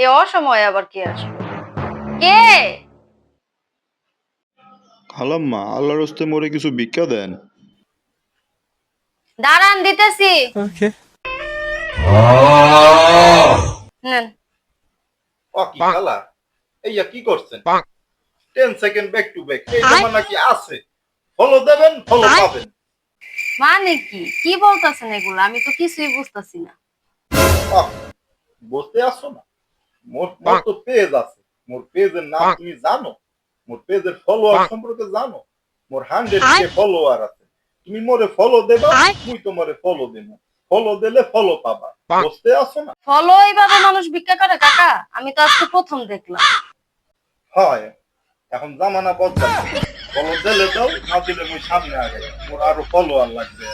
এ অসময়ে আবার কে আসলো? কে? খালাম্মা, আল্লাহর হস্তে মোরে কিছু ভিক্ষা দেন। দাঁড়ান, দিতেছি। নেন। কি খালা, এইয়া কি করছেন? 10 সেকেন্ড ব্যাক টু ব্যাক, এই জামানা কি আছে? ফলো দেবেন, ফলো পাবেন। মানে কি কি বলতাছেন এগুলো? আমি তো কিছুই বুঝতাছি না। আহ, বসতে আসছো না? মোর তো পেজ আছে। মোর পেজের নাম তুমি জানো? মোর পেজের ফলোয়ার সম্পর্কে জানো? মোর 100K ফলোয়ার আছে। তুমি মোরে ফলো দেবা, মুই তোমারে ফলো দেব। ফলো দিলে ফলো পাবা। বসতে আসো না? ফলো এইভাবে মানুষ ভিক্ষা করে কাকা? আমি তো আজকে প্রথম দেখলাম। হয়, এখন জামানা বদলাচ্ছে। ফলো দিলে দাও, না দিলে মুই সামনে আগে। মোর আরো ফলোয়ার লাগবে।